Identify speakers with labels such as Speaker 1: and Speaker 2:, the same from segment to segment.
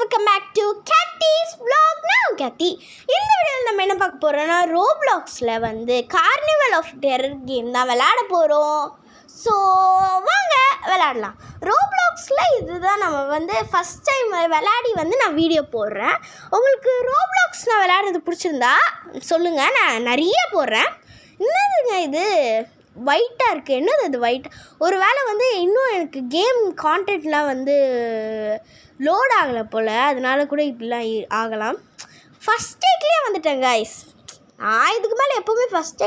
Speaker 1: Welcome back to Katie's vlog. நான் கேட்டி. இந்த வீடியோவில் நம்ம என்ன பார்க்க போகிறோம்னா ரோப்ளாக்ஸில் வந்து கார்னிவல் ஆஃப் டெரர் கேம் தான் விளையாட போகிறோம். ஸோ வாங்க விளையாடலாம். ரோப்ளாக்ஸில் இதுதான் நம்ம வந்து ஃபஸ்ட் டைம் விளையாடி வந்து நான் வீடியோ போடுறேன். உங்களுக்கு ரோப்ளாக்ஸ் நான் விளையாடுறது பிடிச்சிருந்தா சொல்லுங்கள், நான் நிறைய போடுறேன். என்னதுங்க இது ஒயிட்டாக இருக்குது, என்னது அது ஒயிட்? ஒரு வேளை வந்து இன்னும் எனக்கு கேம் கான்டென்ட்லாம் வந்து லோட் ஆகலை போல், அதனால கூட இப்படிலாம் ஆகலாம். ஃபஸ்ட் டேக்லேயே வந்துட்டேன் கைஸ். நான் இதுக்கு மேலே எப்போவுமே ஃபஸ்ட்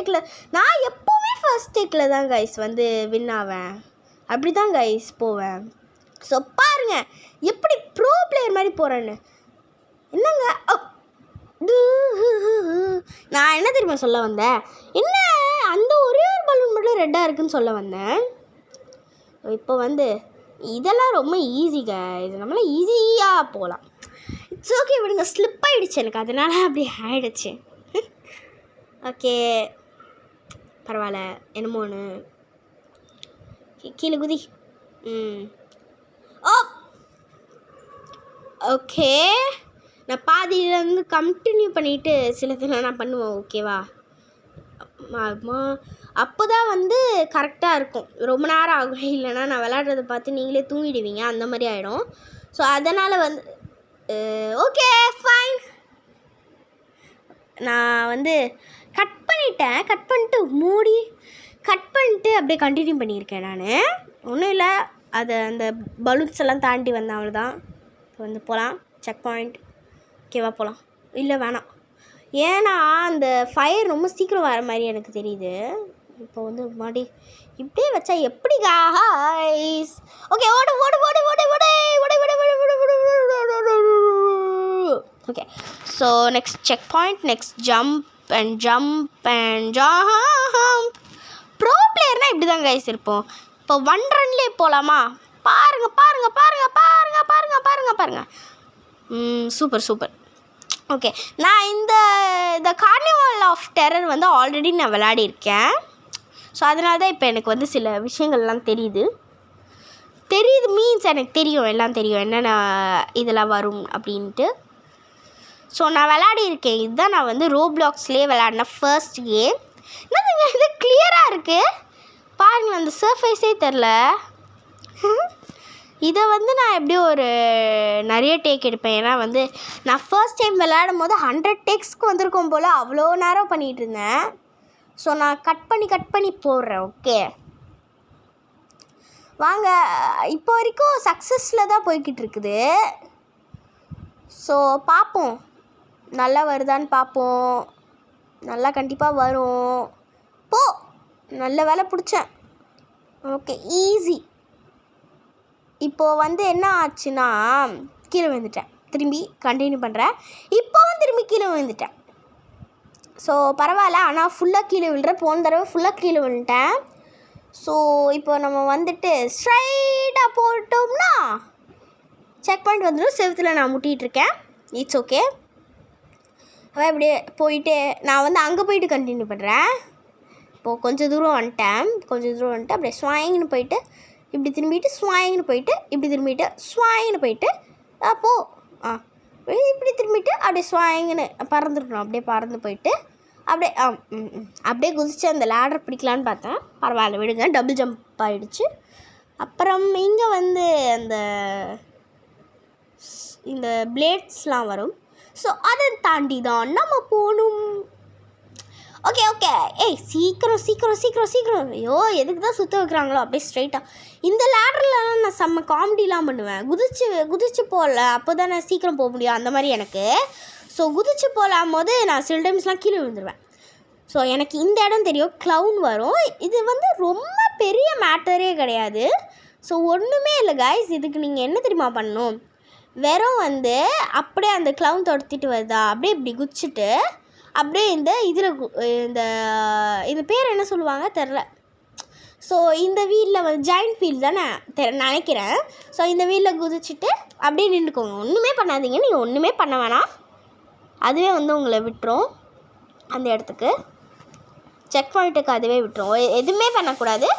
Speaker 1: டேக்கில் தான் கைஸ் வந்து வின் ஆவேன். அப்படி தான் கைஸ் போவேன். ஸோ பாருங்கள் எப்படி ப்ரோ பிளேயர் மாதிரி போகிறேன்னு. என்னங்க நான் என்ன தெரியுமா சொல்ல வந்தேன், என்ன அந்த ஒரே ஒரு பலூன் மட்டும் ரெட்டாக இருக்குதுன்னு சொல்ல வந்தேன். இப்போ வந்து இதெல்லாம் ரொம்ப ஈஸிங்க, இது நம்மளால ஈஸியாக போகலாம். இட்ஸ் ஓகே விடுங்க, ஸ்லிப் ஆகிடுச்சு எனக்கு, அதனால அப்படி ஆகிடுச்சு. ஓகே பரவாயில்ல, என்னமோ ஒன்று கீழே குதி. ஓ ஓகே, நான் பாதியிலேருந்து கண்டினியூ பண்ணிவிட்டு சிலதெல்லாம் நான் பண்ணுவேன். ஓகேவா? அப்போ தான் வந்து கரெக்டாக இருக்கும். ரொம்ப நேரம் ஆகும், இல்லைன்னா நான் விளையாடுறத பார்த்து நீங்களே தூங்கிடுவீங்க, அந்த மாதிரி ஆகிடும். ஸோ அதனால் வந்து ஓகே ஃபைன். நான் வந்து கட் பண்ணிட்டு அப்படியே கண்டினியூ பண்ணியிருக்கேன். நான் ஒன்றும் இல்லை, அதை அந்த பலூன்ஸ் எல்லாம் தாண்டி வந்தேன், அவ்வளோதான். இப்போ வந்து போகலாம் செக் பாயிண்ட். ஓகேவா போகலாம்? இல்லை வேணாம், ஏன்னா அந்த ஃபயர் ரொம்ப சீக்கிரம் வர மாதிரி எனக்கு தெரியுது. இப்போ வந்து மாடி இப்படியே வச்சா எப்படி காய்ஸ்? ஓகே ஓடு ஓடு ஓடு ஓடு ஓடு okay. So next check point, next jump and jump. Pro பிளேயர்னால் இப்படி தான் கைஸ் இருப்போம். இப்போ 1 ரன்லேயே போகலாமா? பாருங்க பாருங்க பாருங்க பாருங்க பாருங்க பாருங்க பாருங்க. சூப்பர். ஓகே, நான் இந்த கார்னிவல் ஆஃப் டெரர் வந்து ஆல்ரெடி நான் விளையாடிருக்கேன். ஸோ அதனால தான் இப்போ எனக்கு வந்து சில விஷயங்கள்லாம் தெரியுது மீன்ஸ் எனக்கு தெரியும், எல்லாம் தெரியும் என்னென்ன இதெல்லாம் வரும் அப்படின்ட்டு. ஸோ நான் விளையாடிருக்கேன். இதுதான் நான் வந்து ரோப்ளாக்ஸ்லேயே விளையாடின ஃபர்ஸ்ட் கேம். என்னதுங்க இது கிளியராக இருக்குது பாருங்களேன், அந்த சர்ஃபேஸே தெரில. இதை வந்து நான் எப்படியும் ஒரு நிறைய டேக் எடுப்பேன். ஏன்னா வந்து நான் ஃபர்ஸ்ட் டைம் விளையாடும் போது 100 டேக்ஸ்க்கு வந்திருக்கோம் போல், அவ்வளோ நேரம் பண்ணிகிட்டு இருந்தேன். ஸோ நான் கட் பண்ணி போடுறேன். ஓகே வாங்க, இப்போ வரைக்கும் சக்ஸஸில் தான் போய்கிட்டு இருக்குது. ஸோ பார்ப்போம், நல்லா வருதான்னு பார்ப்போம். நல்லா கண்டிப்பாக வரும். நல்ல வேலை பிடிச்சேன். Okay easy. இப்போது வந்து என்ன ஆச்சுன்னா கீழே விழுந்துட்டேன். திரும்பி கண்டினியூ பண்ணுறேன். இப்போவும் திரும்பி கீழே விழுந்துட்டேன். ஸோ பரவாயில்ல, ஆனால் ஃபுல்லாக கீழே விழுறேன். போன தடவை ஃபுல்லாக கீழே விழுந்துட்டேன். ஸோ இப்போ நம்ம வந்துட்டு ஸ்ட்ரைட்டாக போட்டோம்னா செக் பாயிண்ட் வந்துடும். செவத்தில் நான் முட்டிகிட்ருக்கேன். It's okay. அதான் இப்படியே போயிட்டு நான் வந்து அங்கே போயிட்டு கண்டினியூ பண்ணுறேன். இப்போது கொஞ்சம் தூரம் வந்துட்டேன். அப்படியே ஸ்வாயிங்னு போயிட்டு இப்படி திரும்பிட்டு ஸ்வாயிங்னு போயிட்டு இப்படி திரும்பிட்டு ஸ்வாயிங்னு போயிட்டு இப்படி திரும்பிட்டு அப்படியே ஸ்வாயிங்னு பறந்துருக்கணும். அப்படியே பறந்து போயிட்டு அப்படியே குதிச்சு அந்த லேடர் பிடிக்கலான்னு பார்த்தேன். பரவாயில்ல விடுங்க, டபுள் ஜம்ப் ஆகிடுச்சு. அப்புறம் இங்கே வந்து இந்த பிளேட்ஸ்லாம் வரும். ஸோ அதை தாண்டி தான் நம்ம போகணும். ஓகே ஏய் சீக்கிரம். ஐயோ எதுக்கு தான் சுற்ற வைக்கிறாங்களோ? அப்படியே ஸ்ட்ரைட்டாக இந்த லேடர்லாம் நான் செம்ம காமெடிலாம் பண்ணுவேன். குதிச்சு போகல, அப்போ தான் நான் சீக்கிரம் போக முடியும் அந்த மாதிரி எனக்கு. ஸோ குதிச்சு போகலாம் போது நான் சில டைம்ஸ்லாம் கீழே விழுந்துருவேன். ஸோ எனக்கு இந்த இடம் தெரியும், க்ளவுன் வரும். இது வந்து ரொம்ப பெரிய மேட்டரே கிடையாது. ஸோ ஒன்றுமே இல்லை கைஸ். இதுக்கு நீங்கள் என்ன தெரியுமா பண்ணணும், வெறும் வந்து அப்படியே அந்த க்ளவுன் துரத்திட்டு வருதா, அப்படியே இப்படி குதிச்சுட்டு அப்படியே இந்த பேர் என்ன சொல்லுவாங்க தெரில. ஸோ இந்த வீலில் வந்து ஜாயிண்ட் வீல் தானே நினைக்கிறேன். ஸோ இந்த வீலில் குதிச்சுட்டு அப்படியே நின்றுக்கோங்க. ஒன்றுமே பண்ணாதீங்க, நீங்கள் ஒன்றுமே பண்ண வேணாம், அதுவே வந்து உங்களை விட்டுரும் அந்த இடத்துக்கு. செக் பாயிண்ட்டுக்கு அதுவே விட்டுரும், எதுவுமே பண்ணக்கூடாது.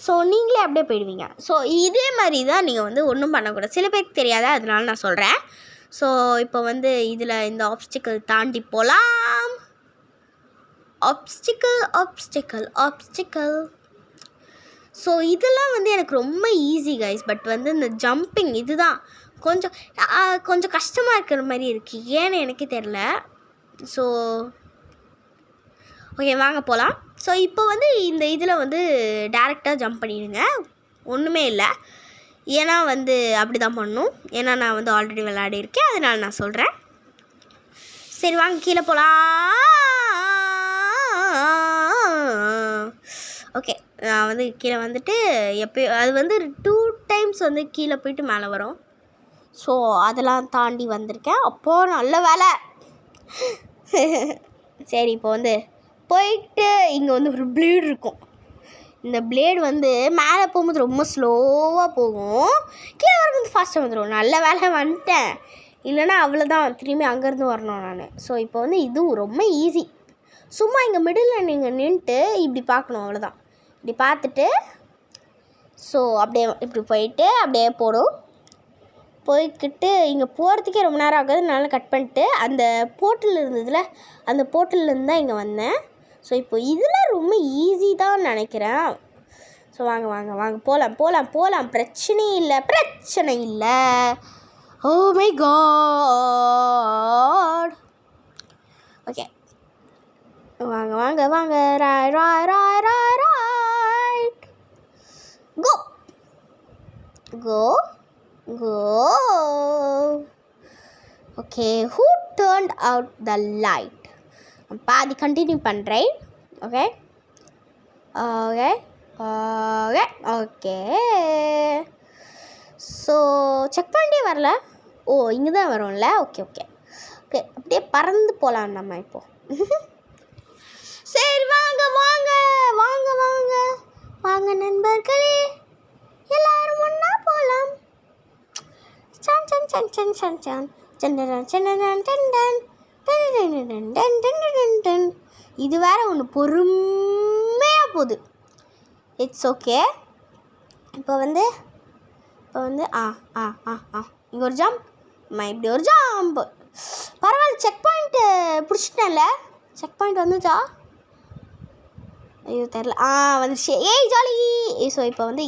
Speaker 1: ஸோ நீங்களே அப்படியே போயிடுவீங்க. ஸோ இதே மாதிரி தான் நீங்கள் வந்து ஒன்றும் பண்ணக்கூடாது. சில பேருக்கு தெரியாத, அதனால நான் சொல்கிறேன். ஸோ இப்போ வந்து இதில் இந்த ஆப்ஸ்டிக்கல் தாண்டி போகலாம். ஆப்ஸ்டிக்கல். ஸோ இதெல்லாம் வந்து எனக்கு ரொம்ப ஈஸி கைஸ். பட் வந்து இந்த ஜம்பிங் இதுதான் கொஞ்சம் கஷ்டமாக இருக்கிற மாதிரி இருக்குது. ஏன்னு எனக்கே தெரில. ஸோ ஓகே வாங்க போகலாம். ஸோ இப்போ வந்து இந்த இதில் வந்து டேரெக்டாக ஜம்ப் பண்ணிடுங்க, ஒன்றுமே இல்லை. ஏன்னா வந்து அப்படி தான் பண்ணணும். ஏன்னா நான் வந்து ஆல்ரெடி விளையாடிருக்கேன், அதனால நான் சொல்கிறேன். சரி வாங்க கீழே போகலாம். ஓகே நான் வந்து கீழே வந்துட்டு எப்போயும் அது வந்து 2 times வந்து கீழே போயிட்டு மேலே வரும். ஸோ அதெல்லாம் தாண்டி வந்திருக்கேன். அப்போது நல்ல வேலை. சரி இப்போ வந்து போயிட்டு இங்கே வந்து ஒரு பிளேடு இருக்கும். இந்த பிளேடு வந்து மேலே போகும்போது ரொம்ப ஸ்லோவாக போகும், கீழே வரும்போது ஃபாஸ்ட்டாக வந்துடும். நல்ல வேலை வந்துட்டேன், இல்லைனா அவ்வளோதான், திரும்பி அங்கேருந்து வரணும் நான். ஸோ இப்போ வந்து இதுவும் ரொம்ப ஈஸி. சும்மா இங்கே மிடில் நீங்கள் நின்றுட்டு இப்படி பார்க்கணும், அவ்வளோதான். இப்படி பார்த்துட்டு ஸோ அப்படியே இப்படி போயிட்டு அப்படியே போய்கிட்டு இங்கே போகிறதுக்கே ரொம்ப நேரம் ஆகாது. நல்லா கட் பண்ணிட்டு அந்த போர்ட்டல் இருந்ததுல, அந்த போர்ட்டல்லேருந்து தான் இங்கே வந்தேன். ஸோ இப்போ இதில் ரொம்ப ஈஸி தான் நினைக்கிறேன். ஸோ வாங்க போகலாம். பிரச்சனை இல்லை. Oh my God. ஓகே வாங்க right go. Okay, who turned out the light? பாதி கண்டினியூ பண்ணுறேன். ஓகே ஸோ செக் பண்ணிட்டே வரல. ஓ இங்கே தான் வரும்ல. ஓகே அப்படியே பறந்து போகலாம் நம்ம இப்போது. சரி வாங்க நண்பர்களே, எல்லாரும் ஒன்றா போகலாம். இது வேற ஒன்று பொறுமையாக போகுது. It's okay. இப்போ வந்து இங்கே ஒரு ஜம்ப், இப்படி ஒரு ஜம்ப். பரவாயில்ல, செக் பாயிண்ட்டு பிடிச்சிட்டேன்ல. செக் பாயிண்ட் வந்துச்சா? ஐயோ தெரில. வந்துச்சு. ஏய் ஜாலி. ஸோ இப்போ வந்து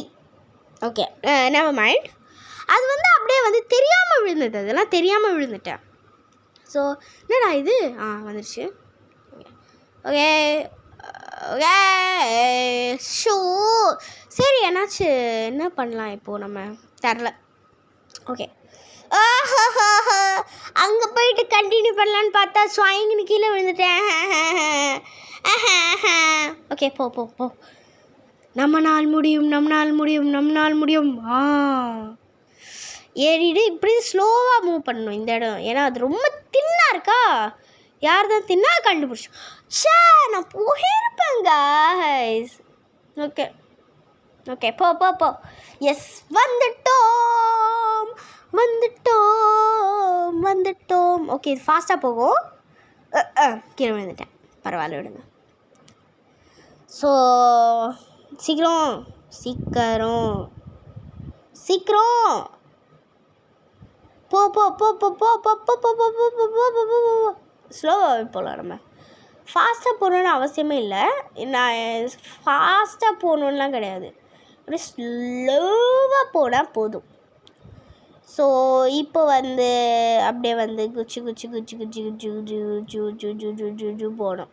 Speaker 1: ஓகே நெவர் மைண்ட். அது வந்து அப்படியே வந்து தெரியாமல் விழுந்துட்டு, அதெல்லாம் தெரியாமல் விழுந்துட்டேன். ஸோ என்னடா இது வந்துடுச்சு. ஓகே ஷோ சரி என்னாச்சு, என்ன பண்ணலாம் இப்போது நம்ம தெரில. ஓகே அங்கே போயிட்டு கண்டினியூ பண்ணலான்னு பார்த்தா ஸ்வாயிங்னு கீழே விழுந்துட்டேன். ஓகே போ. நம்மளால் முடியும். ஏறிடு. இப்படி ஸ்லோவாக மூவ் பண்ணணும் இந்த இடம், ஏன்னா அது ரொம்ப தின்னாக இருக்கா. யார் தான் தின்னா கண்டுபிடிச்சோம். நான் போயிருப்பேன் guys. ஓகே போ. எஸ் வந்துட்டோம். ஓகே இது ஃபாஸ்ட்டாக போகும். கீழே விழுந்துட்டேன், பரவாயில்ல விடுங்க. ஸோ சீக்கிரம் போ ஸ்லோவாக போகலாம். நம்ம ஃபாஸ்ட்டாக போகணுன்னு அவசியமே இல்லை. நான் ஃபாஸ்ட்டாக போகணுன்னுலாம் கிடையாது, அப்படியே ஸ்லோவாக போனால் போதும். ஸோ இப்போ வந்து அப்படியே வந்து குச்சி போகணும்.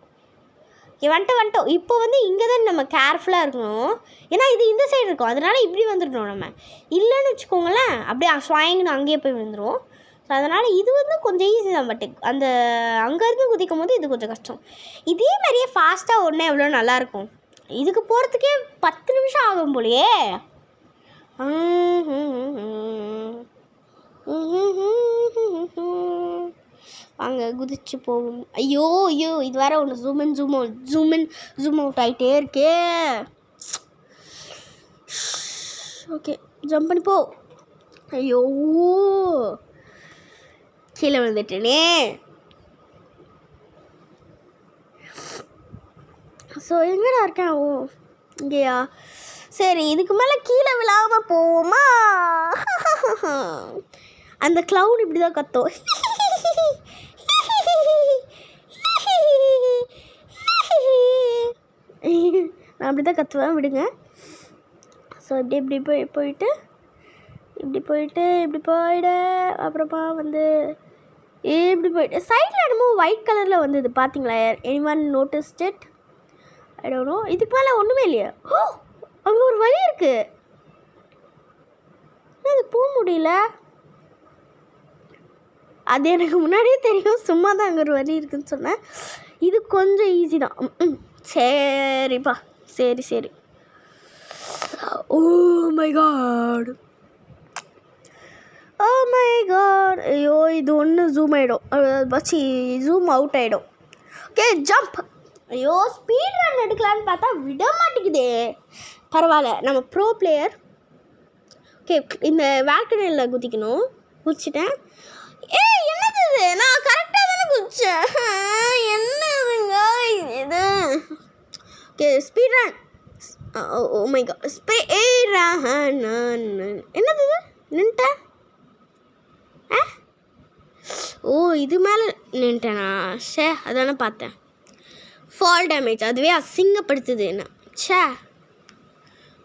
Speaker 1: வந்துட்டோம். இப்போ வந்து இங்கே தான் நம்ம கேர்ஃபுல்லாக இருக்கணும், ஏன்னா இது இந்த சைடு இருக்கும், அதனால் இப்படி வந்துடணும். நம்ம இல்லைன்னு வச்சுக்கோங்களேன், அப்படியே ஸ்வாயிங்னு அங்கேயே போய் விழுந்துடும். ஸோ அதனால் இது வந்து கொஞ்சம் ஈஸி தான். பட் அந்த அங்கேருந்து குதிக்கும் போது இது கொஞ்சம் கஷ்டம். இதே மாதிரியே ஃபாஸ்ட்டாக ஒன்றே எவ்வளோ நல்லாயிருக்கும். இதுக்கு போகிறதுக்கே 10 நிமிஷம் ஆகும் போலையே. அங்கே குதிச்சு போகும். ஐயோ இது வேற ஒன்று ஜூம் அவுட் ஆகிட்டே இருக்கே. ஓகே ஜம்ப் பண்ணி போ. ஐயோ கீழே விழுந்துட்டேனே. ஸோ எங்கடா இருக்கேன்? ஓ இங்கேயா? சரி இதுக்கு மேலே கீழே விழாமல் போவோமா? அந்த க்ளவுன் இப்படி தான் கத்தும். நான் அப்படி தான் கத்துவேன், விடுங்க. ஸோ இப்படி போயிட்டு அப்புறமா வந்து இப்படி போயிட்டு சைடில் என்னமோ ஒயிட் கலரில் வந்து இது பார்த்தீங்களா? Anyone noticed it? I don't know. இதுக்கு மேலே ஒன்றுமே இல்லையா? ஓ, அங்கே ஒரு வழி இருக்குது. அது போக முடியல. அது எனக்கு முன்னாடியே தெரியும், சும்மா தான் அங்கே ஒரு வழி இருக்குதுன்னு சொன்னேன். இது கொஞ்சம் ஈஸி தான். சரிப்பா, சரி. ஓ மை காட், ஐயோ, இது ஒன்று ஜூம் ஆகிடும், பச்சி ஜூம் அவுட் ஆகிடும். Okay, jump. ஐயோ, ஸ்பீட் ரன் எடுக்கலான்னு பார்த்தா விட மாட்டேங்குதே. பரவாயில்ல, நம்ம ப்ரோ பிளேயர். ஓகே, இந்த வேல்கனியில் குதிக்கணும். குதிச்சிட்டேன். என்னது இது? நான் கரெக்டாக தானே குதிச்சேன். என்னதுங்க இது? Okay, speed run. Oh my God, speed run. என்னது இது? நின்ட்டேன். ஓ, இது மேலே நின்ட்டேனா? அதானே பார்த்தேன். ஃபால் டேமேஜ், அதுவே அசிங்கப்படுத்துது என்ன.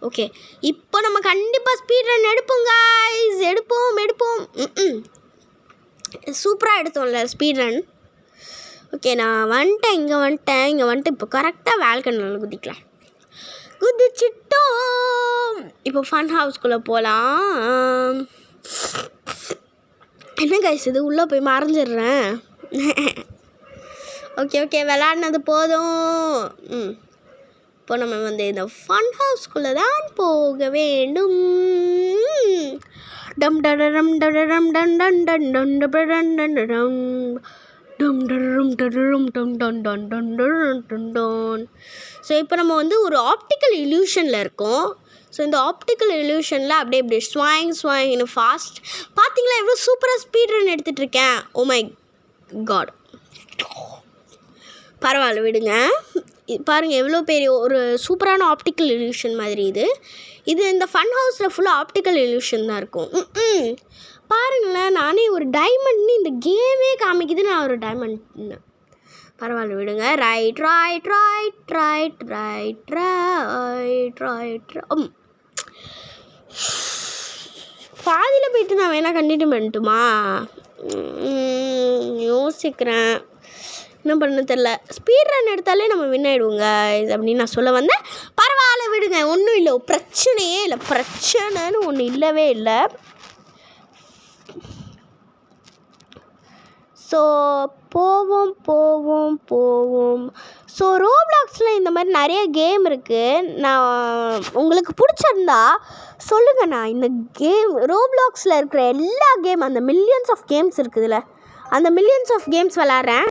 Speaker 1: ஓகே, இப்போ நம்ம கண்டிப்பாக ஸ்பீட் ரன் எடுப்போம் காய்ஸ். எடுப்போம். சூப்பராக எடுத்தோம்ல ஸ்பீட் ரன். ஓகே, நான் வந்துட்டேன். இங்கே வந்துட்டு இப்போ கரெக்டாக வேல்கனில் குதிச்சிட்டோம். இப்போ ஃபன் ஹவுஸ்குள்ளே போகலாம். என்ன கைஸ் இது? உள்ளே போய் மறைஞ்சிடுறேன். ஓகே, விளாட்னது போதும். இப்போ நம்ம வந்து இந்த ஃபன் ஹவுஸ்குள்ளே தான் போக வேண்டும். டம் டடரம் டடரம் டன் டன் டன் டன் டன் டன் டம் டம் டடரம் டடரம் டம் டன் டன் டன் டன் டன். ஸோ இப்போ நம்ம வந்து ஒரு ஆப்டிக்கல் இல்யூஷனில் இருக்கோம். ஸோ இந்த ஆப்டிக்கல் இல்யூஷனில் அப்படியே ஸ்வாயிங்னு ஃபாஸ்ட். பார்த்தீங்களா எவ்வளோ சூப்பராக ஸ்பீட் ரன் எடுத்துகிட்ருக்கேன். ஓ மை காட், பரவாயில்ல விடுங்க. பாருங்கள் எவ்வளோ பெரிய ஒரு சூப்பரான ஆப்டிக்கல் இல்யூஷன் மாதிரி இது இந்த ஃபன் ஹவுஸில் ஃபுல்லாக ஆப்டிக்கல் இல்யூஷன் தான் இருக்கும். பாருங்களேன், நானே ஒரு டைமண்ட்னு இந்த கேமே காமிக்குது. நான் ஒரு டைமண்ட். பரவாயில்ல விடுங்க. ரைட். பாதியில் போயிட்டு நான் வேணால் கண்டினியூ பண்ணட்டுமா? யோசிக்கிறேன், என்ன பண்ண தெரில. ஸ்பீட் ரன் எடுத்தாலே நம்ம வின் ஆகிடுவோங்க அப்படின்னு நான் சொல்ல வந்தேன். பரவாயில்ல விடுங்க, ஒன்றும் இல்லை, பிரச்சனையே இல்லை. பிரச்சனைன்னு ஒன்று இல்லவே இல்லை. ஸோ போவோம். ஸோ ரோப்ளாக்ஸில் இந்த மாதிரி நிறைய கேம் இருக்குது. நான் உங்களுக்கு பிடிச்சிருந்தா சொல்லுங்கள். நான் இந்த கேம் ரோப்ளாக்ஸில் இருக்கிற எல்லா கேம், அந்த மில்லியன்ஸ் ஆஃப் கேம்ஸ் இருக்குதுல்ல, அந்த மில்லியன்ஸ் ஆஃப் கேம்ஸ் விளாட்றேன்.